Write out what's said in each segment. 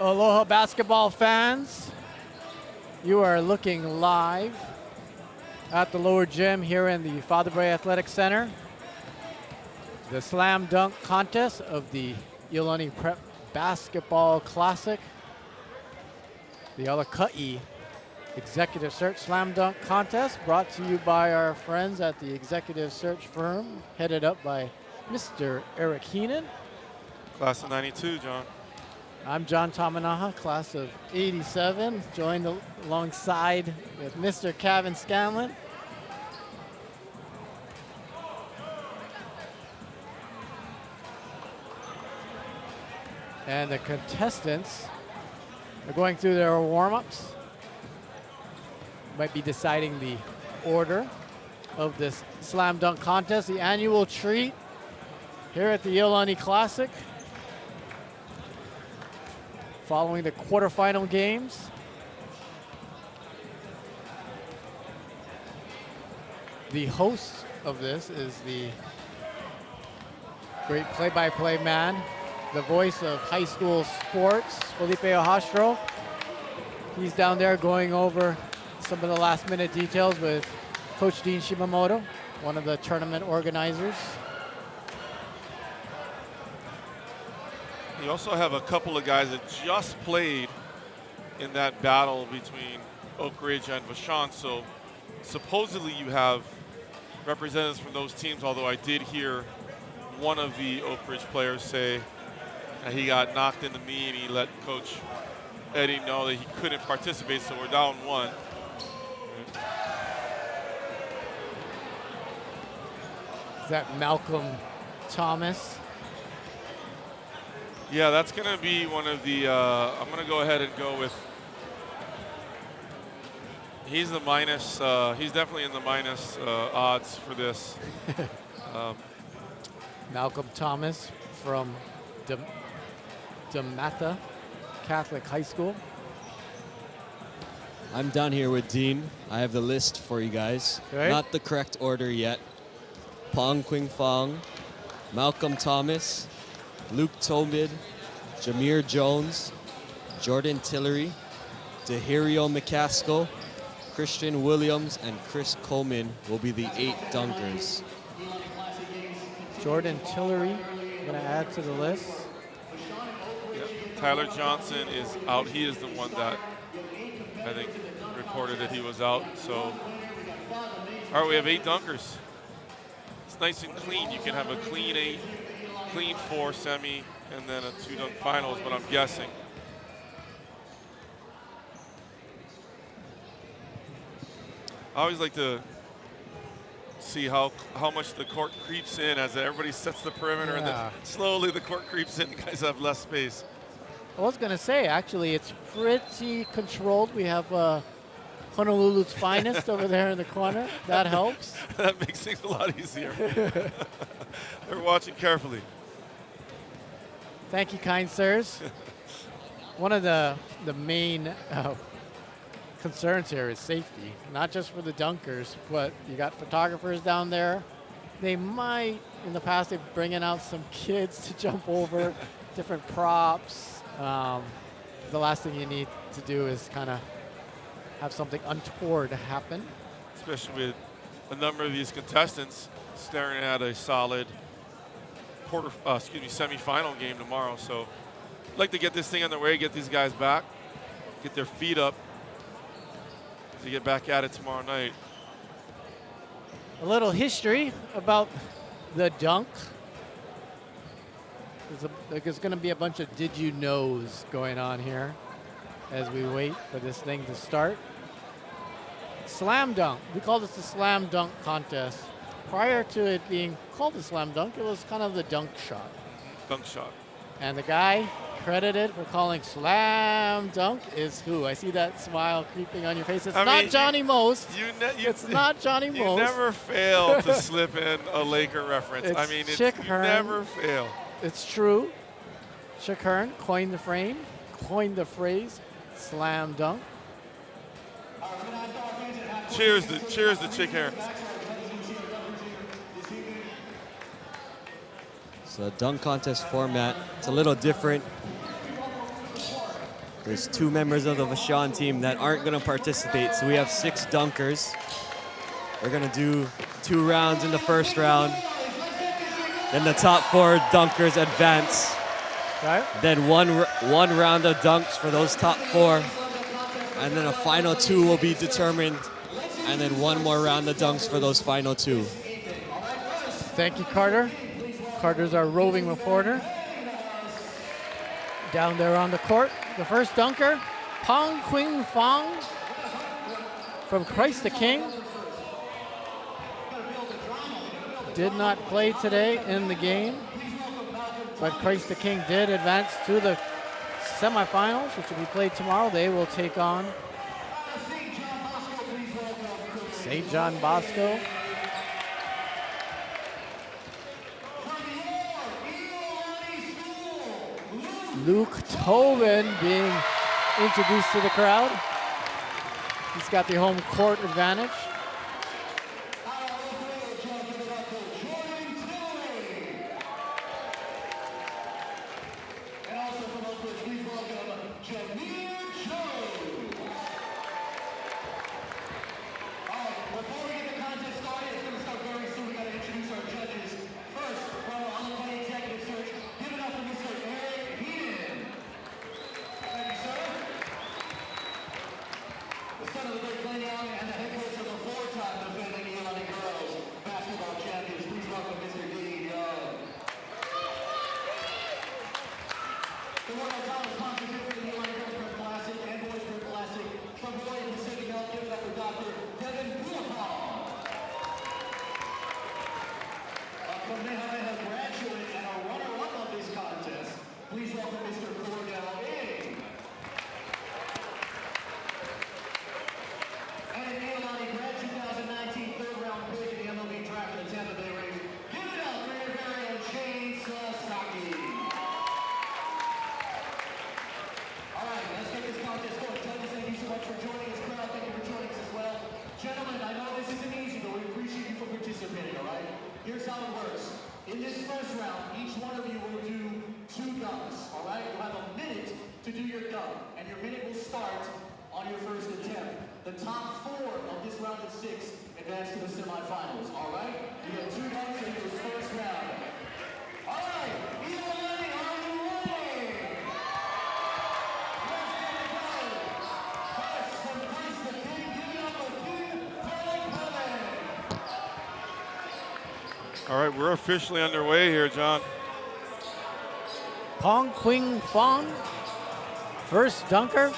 Aloha basketball fans. You are looking live at the lower gym here in the Father Bray Athletic Center. The slam dunk contest of the Iolani Prep Basketball Classic. The Alaka Executive Search Slam Dunk Contest brought to you by our friends at the Executive Search firm, headed up by Mr. Eric Heenan. Class of 92, John. I'm John Tamanaha, class of 87, joined alongside with Mr. Kevin Scanlon. And the contestants are going through their warm-ups. Might be deciding the order of this slam dunk contest, the annual treat here at the Iolani Classic. Following the quarterfinal games. The host of this is the great play-by-play man, the voice of high school sports, Felipe Ojastro. He's down there going over some of the last-minute details with Coach Dean Shimamoto, one of the tournament organizers. You also have a couple of guys that just played in that battle between Oak Ridge and Vashon. So supposedly you have representatives from those teams, although I did hear one of the Oak Ridge players say that he got knocked in the knee and he let Coach Eddie know that he couldn't participate, so we're down one. Is that Malcolm Thomas? Yeah, that's going to be one of the, I'm going to go ahead and go with, he's the minus, he's definitely in the minus odds for this. Malcolm Thomas from DeMatha Catholic High School. I'm down here with Dean. I have the list for you guys. Okay. Not the correct order yet. Pong Quing Fong, Malcolm Thomas, Luke Tomid, Jameer Jones, Jordan Tillery, Dahirio McCaskill, Christian Williams, and Chris Coleman will be the 8 dunkers. Jordan Tillery, going to add to the list. Yeah. Tyler Johnson is out. He is the one that I think reported that he was out. So, all right, we have 8 dunkers. It's nice and clean. You can have a clean 8, clean 4 semi, and then a 2 dunk final is what I'm guessing. I always like to see how much the court creeps in as everybody sets the perimeter, and then slowly the court creeps in and guys have less space. I was going to say, actually, it's pretty controlled. We have Honolulu's finest over there in the corner. That helps. That makes things a lot easier. They're watching carefully. Thank you, kind sirs. One of the main concerns here is safety, not just for the dunkers, but you got photographers down there. They might, in the past, they're bringing out some kids to jump over different props. The last thing you need to do is kind of have something untoward happen. Especially with a number of these contestants staring at a solid semifinal game tomorrow. So I'd like to get this thing underway, get these guys back, get their feet up to get back at it tomorrow night. A little history about the dunk. There's going to be a bunch of did you knows going on here as we wait for this thing to start. Slam dunk. We call this the slam dunk contest. Prior to it being called the slam dunk, it was kind of the dunk shot. Dunk shot. And the guy credited for calling slam dunk is who? I see that smile creeping on your face. It's not Johnny Most. It's not Johnny Most. You never fail to slip in a Laker reference. It's you never fail. It's true. Chick Hearn coined the phrase slam dunk. Cheers to Chick Hearn. So the dunk contest format, it's a little different. There's 2 members of the Vashon team that aren't going to participate, so we have 6 dunkers. We're going to do 2 rounds in the first round. Then the top 4 dunkers advance. Right. Then one round of dunks for those top 4. And then a final 2 will be determined. And then 1 more round of dunks for those final 2. Thank you, Carter. Carter's our roving reporter. Down there on the court, the first dunker, Pong Quing Fong from Christ the King. Did not play today in the game, but Christ the King did advance to the semifinals, which will be played tomorrow. They will take on St. John Bosco. Luke Tobin being introduced to the crowd. He's got the home court advantage. All right, we're officially underway here, John. Pong Quing Fong, first dunker.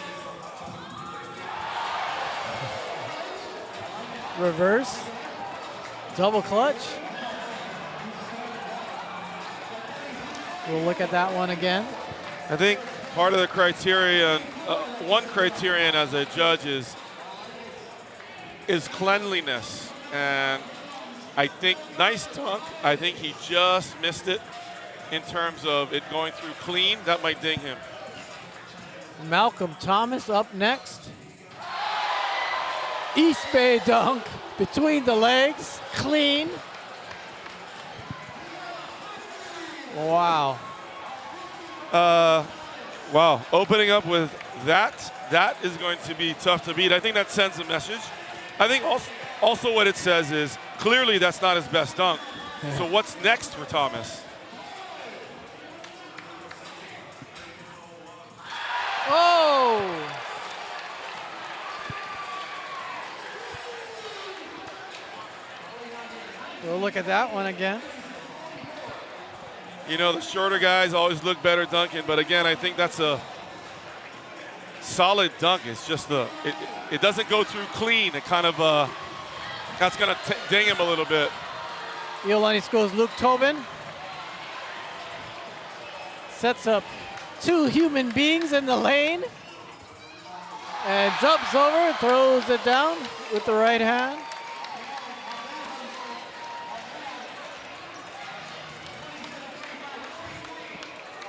Reverse, double clutch. We'll look at that one again. I think part of the criterion, one criterion as a judge is cleanliness. And I think nice dunk. I think he just missed it in terms of it going through clean. That might ding him. Malcolm Thomas up next. East Bay dunk between the legs, clean. Wow. Wow, opening up with that is going to be tough to beat. I think that sends a message. I think also what it says is clearly that's not his best dunk. So what's next for Thomas? Oh! We'll look at that one again. You know, the shorter guys always look better dunking, but again, I think that's a solid dunk. It's just it doesn't go through clean. It kind of, that's gonna ding him a little bit. Iolani School's Luke Tobin sets up two human beings in the lane and jumps over, throws it down with the right hand.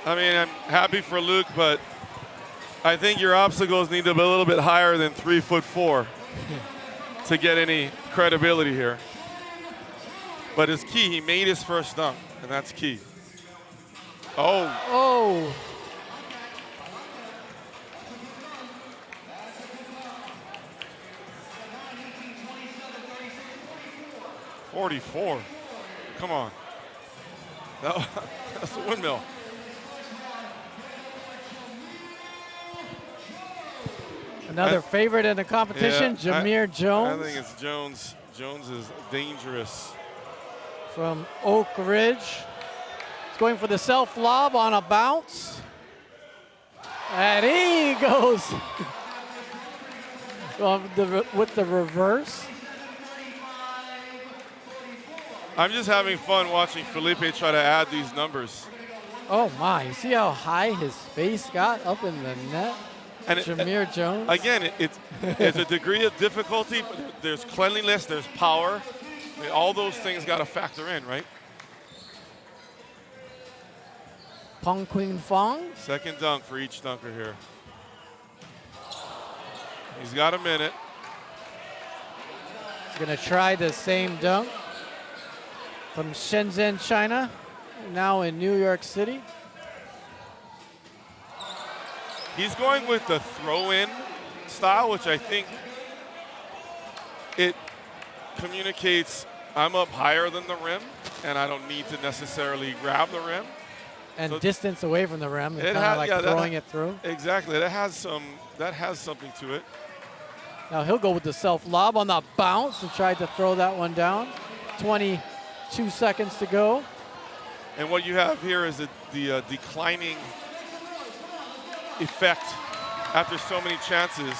I mean, I'm happy for Luke, but I think your obstacles need to be a little bit higher than 3'4" to get any credibility here. But it's key. He made his first dunk, and that's key. Oh. Oh. 44. Come on. That's the windmill. Another favorite in the competition, Jameer Jones. I think it's Jones. Jones is dangerous. From Oak Ridge. He's going for the self lob on a bounce. And he goes with the reverse. I'm just having fun watching Felipe try to add these numbers. Oh my, you see how high his face got up in the net? And Jameer Jones. Again, it's a degree of difficulty, but there's cleanliness, there's power. I mean, all those things got to factor in, right? Pong Queen Fong. Second dunk for each dunker here. He's got a minute. He's going to try the same dunk from Shenzhen, China, now in New York City. He's going with the throw-in style, which I think it communicates I'm up higher than the rim, and I don't need to necessarily grab the rim. And so distance away from the rim, kind of like throwing it through. Exactly, that has something to it. Now he'll go with the self lob on the bounce and tried to throw that one down. 22 seconds to go. And what you have here is the declining effect after so many chances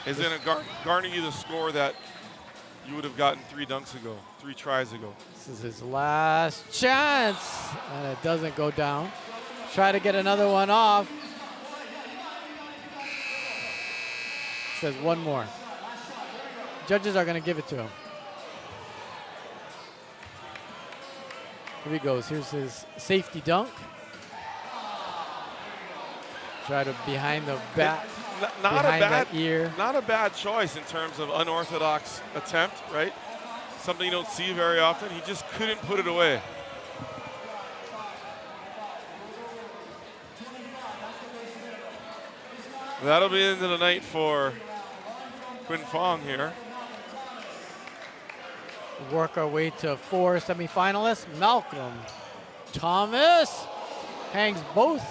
is going to garner you the score that you would have gotten 3 tries ago. This is his last chance, and it doesn't go down. Try to get another one off. Says one more. Judges are going to give it to him. Here he goes. Here's his safety dunk. Try to behind the back, behind that ear. Not a bad choice in terms of unorthodox attempt, right? Something you don't see very often. He just couldn't put it away. That'll be the end of the night for Quinn Fong here. Work our way to 4 semifinalists. Malcolm Thomas hangs both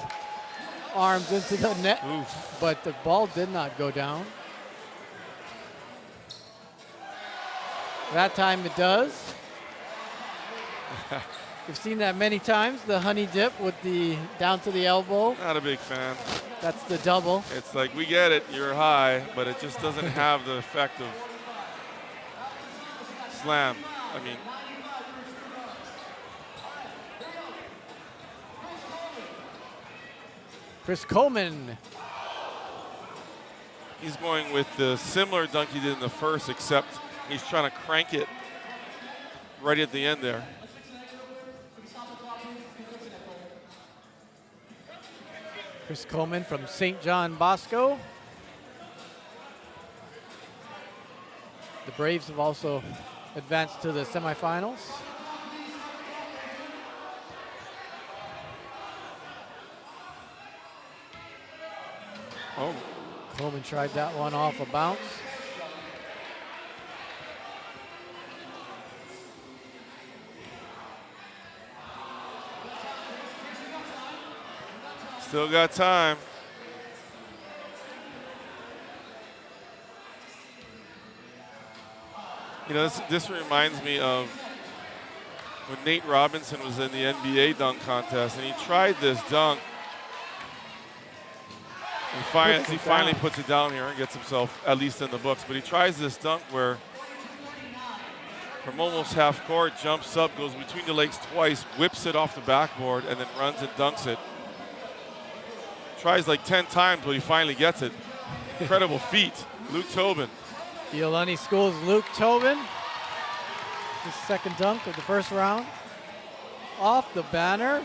arms into the net. Oof. But the ball did not go down. That time it does. We've seen that many times, the honey dip with the down to the elbow. Not a big fan. That's the double. It's like, we get it, you're high, but it just doesn't have the effect of slam. I mean, Chris Coleman. He's going with the similar dunk he did in the first, except he's trying to crank it right at the end there. Chris Coleman from St. John Bosco. The Braves have also advanced to the semifinals. Oh. Coleman tried that one off a bounce. Still got time. You know, this reminds me of when Nate Robinson was in the NBA dunk contest, and he tried this dunk. He finally puts it down here and gets himself at least in the books. But he tries this dunk where from almost half court, jumps up, goes between the legs twice, whips it off the backboard, and then runs and dunks it. Tries like 10 times, but he finally gets it. Incredible feat. Luke Tobin. Iolani School's Luke Tobin. His second dunk of the first round. Off the banner.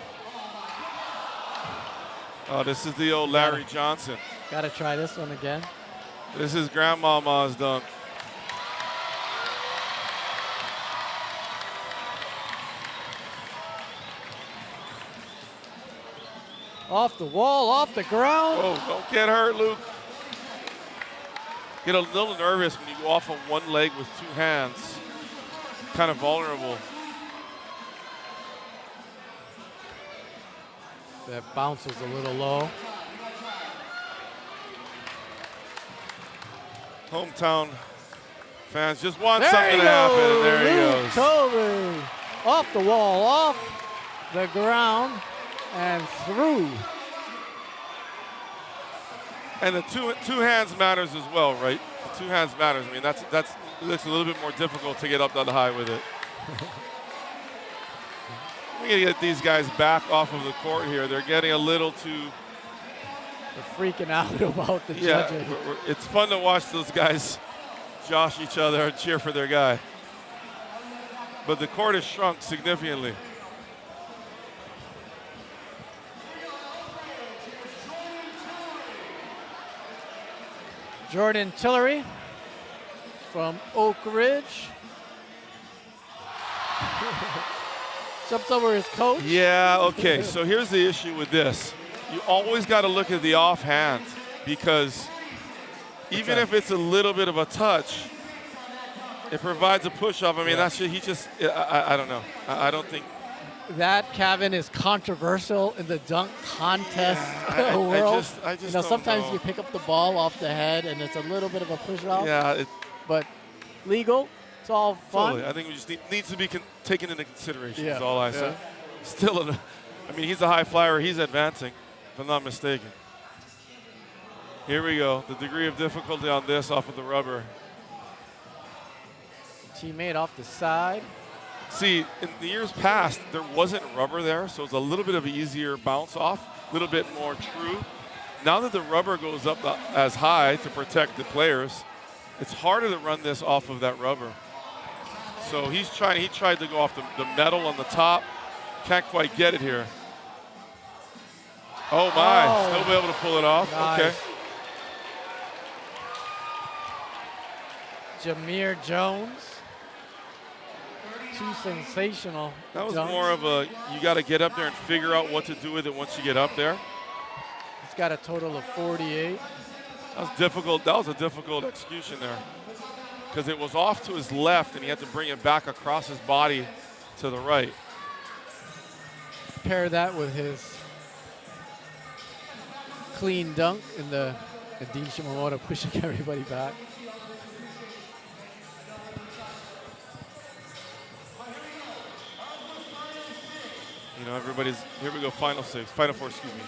Oh, this is the old Larry Johnson. Got to try this one again. This is Grandmama's dunk. Off the wall, off the ground. Oh, don't get hurt, Luke. Get a little nervous when you go off on one leg with 2 hands. kind of vulnerable. That bounce was a little low. Hometown fans just want There something he to happen, and goes. there he Luke goes. Tobin. Off the wall, off the ground, and through. And the two hands matters as well, right? The two hands matters. I mean, that's looks a little bit more difficult to get up that high with it. We gotta get these guys back off of the court here. They're getting a little too. They're freaking out about the judging. It's fun to watch those guys josh each other and cheer for their guy. But the court has shrunk significantly. Jordan Tillery from Oak Ridge. Jumps over his coach. Yeah, okay, so here's the issue with this. You always got to look at the offhand, because even if it's a little bit of a touch, it provides a push-off. I mean, I don't know. I don't think. That, Kevin, is controversial in the dunk contest world. I just know, don't sometimes know. you pick up the ball off the head and it's a little bit of a push-off. Yeah, but legal. It's all fun. totally. I think we just needs to be taken into consideration. Yeah, Is all I say. Still, I mean, he's a high flyer. He's advancing, if I'm not mistaken. Here we go. The degree of difficulty on this off of the rubber. Teammate off the side. See, in the years past, there wasn't rubber there, so it's a little bit of an easier bounce off, a little bit more true. Now that the rubber goes up as high to protect the players, it's harder to run this off of that rubber. So he tried to go off the metal on the top. Can't quite get it here. Oh my, still be able to pull it off. Nice. Okay. Jameer Jones. Two sensational That was dunks. more of a, you got to get up there and figure out what to do with it once you get up there. He's got a total of 48. That was difficult. That was a difficult execution there, because it was off to his left and he had to bring it back across his body to the right. Pair that with his clean dunk in the Dean Shimamoto pushing everybody back. You know, everybody's, here we go, final four, excuse me.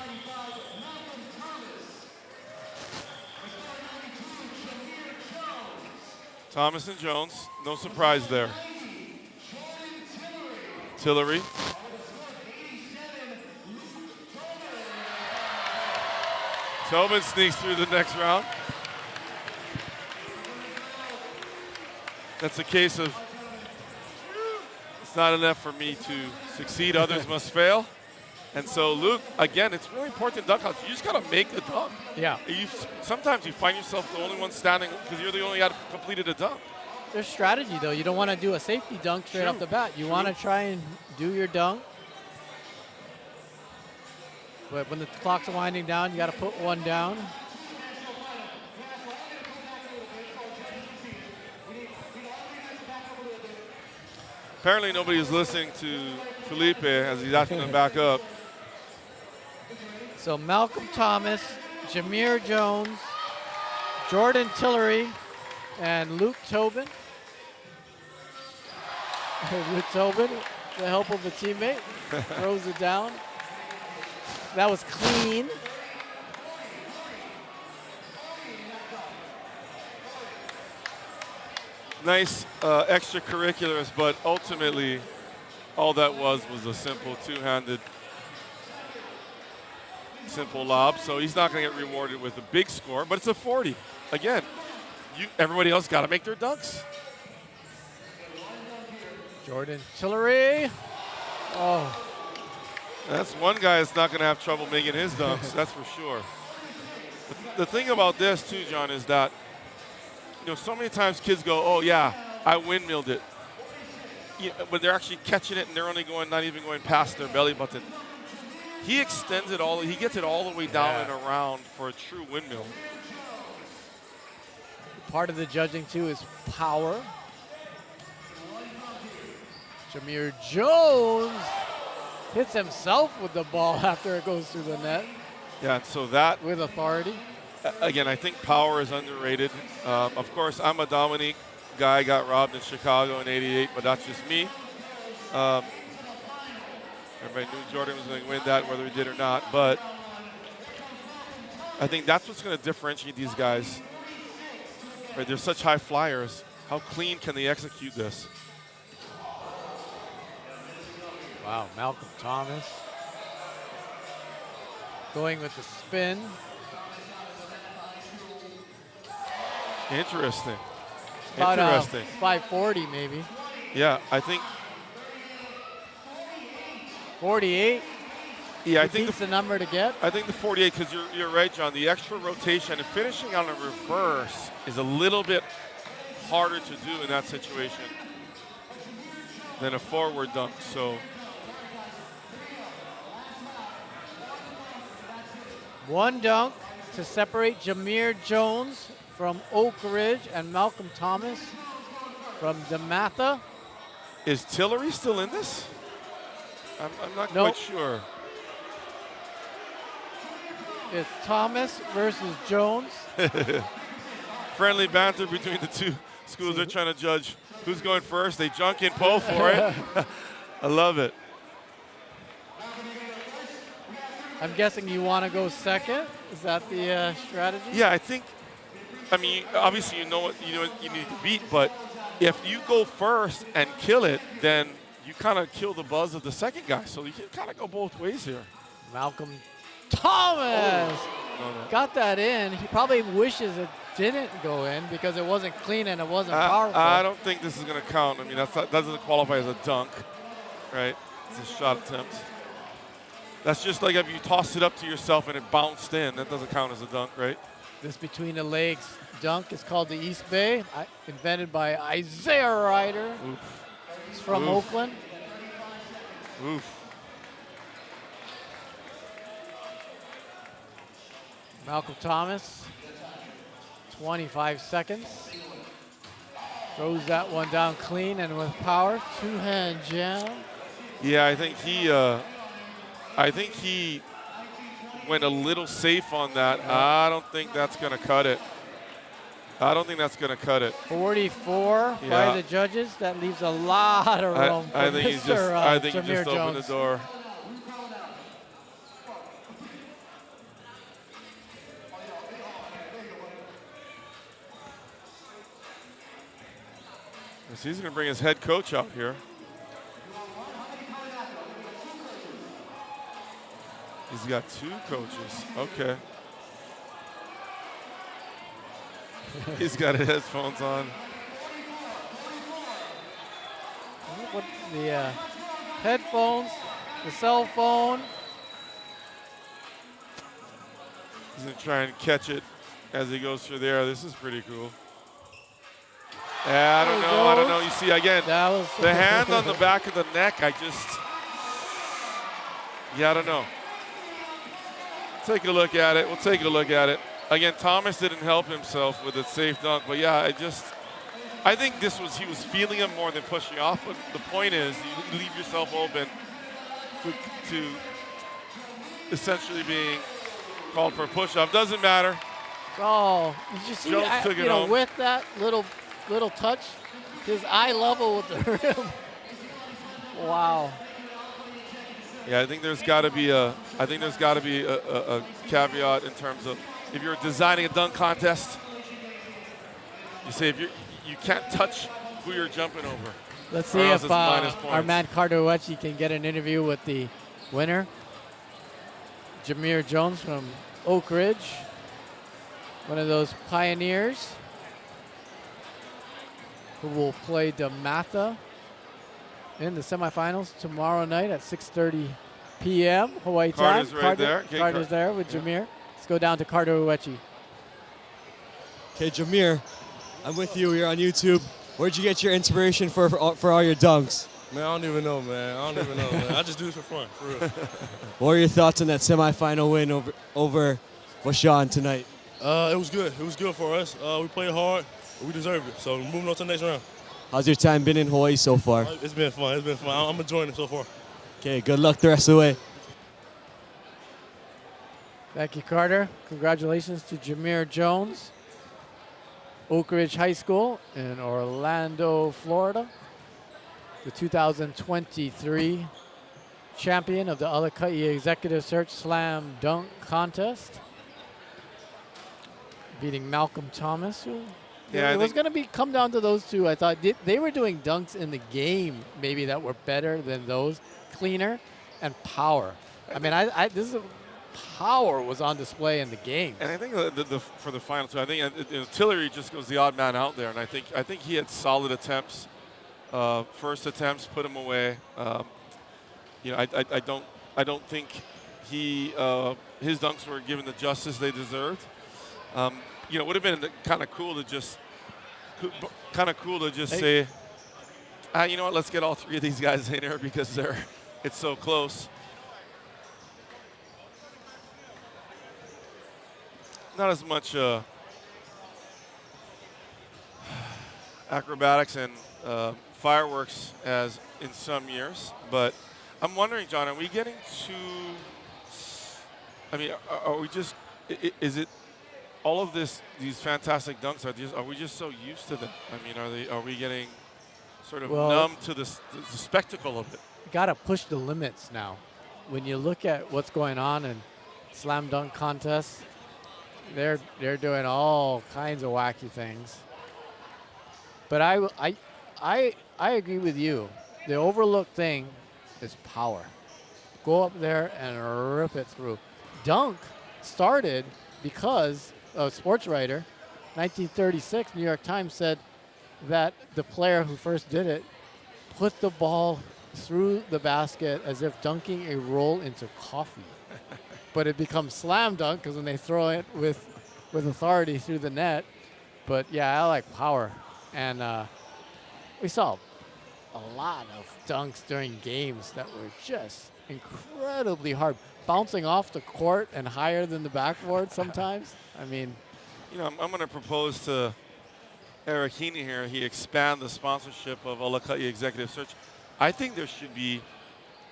Thomas and Jones, no surprise there. Tillery. Tobin sneaks through the next round. That's a case of, it's not enough for me to succeed, others must fail. And so Luke, again, it's really important to dunk outs. You just got to make the dunk. Yeah. Sometimes you find yourself the only one standing because you're the only guy that completed a dunk. There's strategy, though. You don't want to do a safety dunk straight off the bat. You want to try and do your dunk. But when the clock's winding down, you got to put one down. Apparently nobody's listening to Felipe as he's asking him back up. So Malcolm Thomas, Jameer Jones, Jordan Tillery, and Luke Tobin. Luke Tobin, with the help of a teammate, throws it down. That was clean. Nice extracurriculars, but ultimately all that was a simple two-handed, simple lob. So he's not going to get rewarded with a big score, but it's a 40. Again, everybody else got to make their dunks. Jordan Tillery. Oh. That's one guy that's not going to have trouble making his dunks, that's for sure. The thing about this, too, John, is that, you know, so many times kids go, oh, yeah, I windmilled it. But they're actually catching it, and they're only not even going past their belly button. He extends it he gets it all the way down and around for a true windmill. Part of the judging, too, is power. Jameer Jones hits himself with the ball after it goes through the net Yeah, and so that, with authority. again, I think power is underrated. Of course, I'm a Dominique guy, got robbed in Chicago in '88, but that's just me. Everybody knew Jordan was going to win that, whether he did or not, but I think that's what's going to differentiate these guys. Right, they're such high flyers. How clean can they execute this? Wow, Malcolm Thomas going with the spin. Interesting. About Interesting. 540 maybe. Yeah, I think. 48. Yeah, I He think beats the number to get. I think the 48, because you're right, John. The extra rotation and finishing on a reverse is a little bit harder to do in that situation than a forward dunk. So One dunk to separate Jameer Jones from Oak Ridge and Malcolm Thomas from DeMatha. is Tillery still in this? I'm not Nope. quite sure. It's Thomas versus Jones. Friendly banter between the two schools. They're trying to judge who's going first. They junk in Poe for it. I love it. I'm guessing you want to go second. Is that the strategy? Yeah, I think. I mean, obviously you know what you need to beat, but if you go first and kill it, then you kind of kill the buzz of the second guy. So you can kind of go both ways here. Malcolm Thomas No. got that in. He probably wishes it didn't go in because it wasn't clean and it wasn't powerful. I don't think this is going to count. I mean, that doesn't qualify as a dunk, right? It's a shot attempt. That's just like if you tossed it up to yourself and it bounced in. That doesn't count as a dunk, right? This between the legs dunk is called the East Bay, invented by Isaiah Ryder. Oof. It's from Oof. Oakland. Oof. Malcolm Thomas, 25 seconds. Throws that one down clean and with power. Two-hand jam. Yeah, I think he went a little safe on that. I don't think that's going to cut it. 44 Yeah. by the judges. That leaves a lot of room I for think he's Mr. just. I think he Jameer just opened the Jones. door. So he's going to bring his head coach out here. He's got two coaches. Okay. He's got his headphones on. What the headphones, the cell phone. He's going to try and catch it as he goes through there. This is pretty cool. Yeah, I don't know. You see, again, That was the hand on the back of the neck, I don't know. Take a look at it. We'll take a look at it. Again, Thomas didn't help himself with a safe dunk, but yeah, I think he was feeling him more than pushing off, but the point is you leave yourself open to essentially being called for a push-off. Doesn't matter. Oh, did you see? Jones took it home. With that little touch, his eye level with the rim. Wow. Yeah, I think there's got to be a caveat in terms of if you're designing a dunk contest. You say if you can't touch who you're jumping over. Let's see else if it's minus our points. man Cardoechi can get an interview with the winner, Jameer Jones from Oak Ridge, one of those pioneers who will play DeMatha in the semifinals tomorrow night at 6:30 p.m. Hawaii time. Carter's right there. Okay, Carter's there with Jameer. Let's go down to Cardoechi. Okay, Jameer, I'm with you here on YouTube. Where'd you get your inspiration for all your dunks? Man, I don't even know, man. I just do this for fun, for real. What are your thoughts on that semifinal win over Vashon tonight? It was good. It was good for us. We played hard. We deserved it. So moving on to the next round. How's your time been in Hawaii so far? It's been fun. It's been fun. I'm enjoying it so far. Okay, good luck the rest of the way. Thank you, Carter. Congratulations to Jameer Jones, Oak Ridge High School in Orlando, Florida, the 2023 champion of the Alaka Executive Search Slam Dunk Contest, beating Malcolm Thomas. Who Yeah, it was going to come down to those two. I thought they were doing dunks in the game maybe that were better than those, cleaner and power. I mean, power was on display in the game. And I think for the final two, I think Tillery just goes the odd man out there, and I think he had solid attempts, first attempts, put him away. I don't think his dunks were given the justice they deserved. It would have been kind of cool to just say, you know what, let's get all three of these guys in here because it's so close. Not as much acrobatics and fireworks as in some years, but I'm wondering, John, are we getting too? I mean, are we just? Is it all of these fantastic dunks? Are we just so used to them? I mean, are we getting sort of numb to the spectacle of it? You got to push the limits now. When you look at what's going on in slam dunk contests, they're doing all kinds of wacky things. But I agree with you. The overlooked thing is power. Go up there and rip it through. Dunk started because a sports writer, 1936, New York Times said that the player who first did it put the ball through the basket as if dunking a roll into coffee. But it becomes slam dunk because when they throw it with authority through the net. But yeah, I like power. And we saw a lot of dunks during games that were just incredibly hard, bouncing off the court and higher than the backboard sometimes. I mean, I'm going to propose to Eric Heaney here. He expand the sponsorship of Alaka Executive Search. I think there should be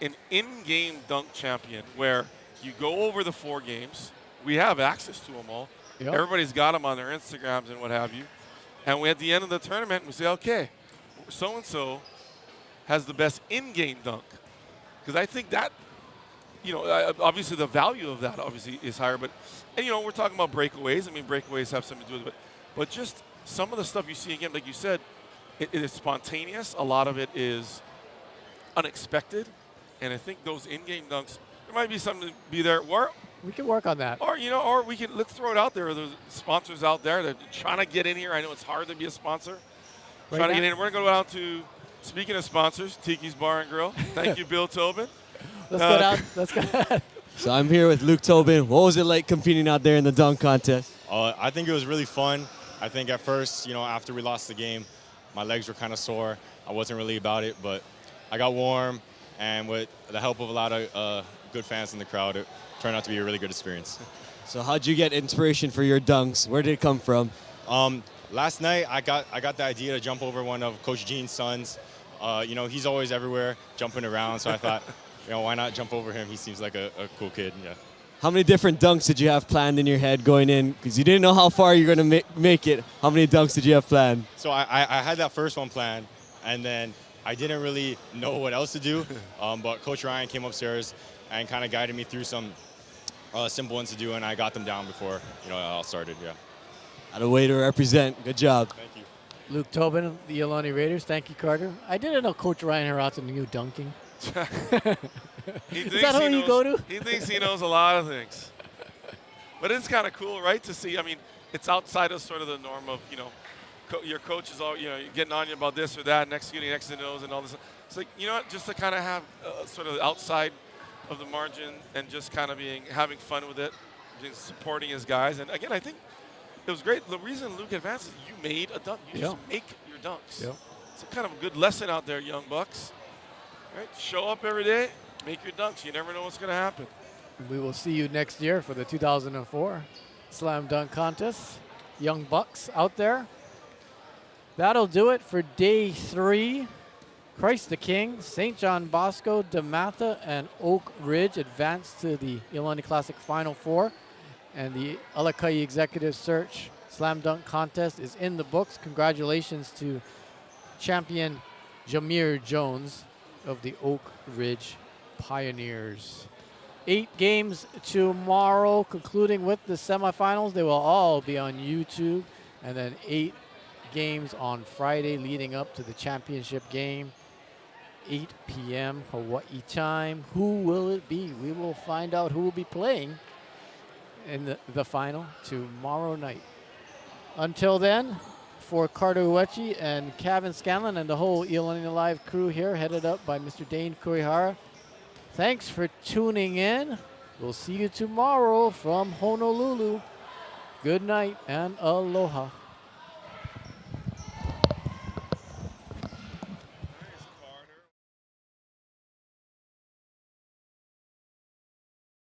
an in-game dunk champion where you go over the 4 games. We have access to them all. Yep. Everybody's got them on their Instagrams and what have you. And at the end of the tournament, we say, okay, so-and-so has the best in-game dunk. Because I think that, obviously the value of that obviously is higher. But, we're talking about breakaways. I mean, breakaways have something to do with it. But just some of the stuff you see again, like you said, it is spontaneous. A lot of it is unexpected. And I think those in-game dunks, there might be something to be there. We can work on that. Or we can, let's throw it out there. There's sponsors out there that are trying to get in here. I know it's hard to be a sponsor. Trying to get in. We're going to go down to, speaking of sponsors, Tiki's Bar and Grill. Thank you, Bill Tobin. Let's go down. Let's go. So I'm here with Luke Tobin. What was it like competing out there in the dunk contest? I think it was really fun. I think at first, after we lost the game, my legs were kind of sore. I wasn't really about it, but I got warm, and with the help of a lot of good fans in the crowd, it turned out to be a really good experience. So how'd you get inspiration for your dunks? Where did it come from? Last night, I got the idea to jump over one of Coach Gene's sons. He's always everywhere, jumping around, so I thought, why not jump over him? He seems like a cool kid. Yeah. How many different dunks did you have planned in your head going in? Because you didn't know how far you're going to make it. How many dunks did you have planned? So I had that first one planned, and then I didn't really know what else to do. But Coach Ryan came upstairs and kind of guided me through some simple ones to do, and I got them down before it all started. Yeah. What a way to represent. Good job. Thank you. Luke Tobin, the Iolani Raiders. Thank you, Carter. I didn't know Coach Ryan Hirata knew dunking. Is that who you go to? He thinks he knows a lot of things. But it's kind of cool, right, to see. I mean, it's outside of sort of the norm of, your coach is all, getting on you about this or that, and executing X and O's and all this. It's like, just to kind of have sort of outside of the margin and just kind of having fun with it, just supporting his guys. And again, I think it was great. The reason Luke advanced is you made a dunk. You just make your dunks. Yeah. It's a kind of a good lesson out there, young bucks. Right? Show up every day, make your dunks. You never know what's going to happen. We will see you next year for the 2004 Slam Dunk Contest. Young bucks out there. That'll do it for day 3. Christ the King, St. John Bosco, DeMatha, and Oak Ridge advanced to the Iolani Classic Final 4. And the Alaka Executive Search Slam Dunk Contest is in the books. Congratulations to champion Jameer Jones of the Oak Ridge Pioneers. 8 games tomorrow, concluding with the semifinals. They will all be on YouTube. And then 8 games on Friday leading up to the championship game. 8 p.m. Hawaii time. Who will it be? We will find out who will be playing in the final tomorrow night. Until then, for Carter Uechi and Kevin Scanlon and the whole Iolani Live crew here, headed up by Mr. Dane Kurihara, thanks for tuning in. We'll see you tomorrow from Honolulu. Good night and aloha.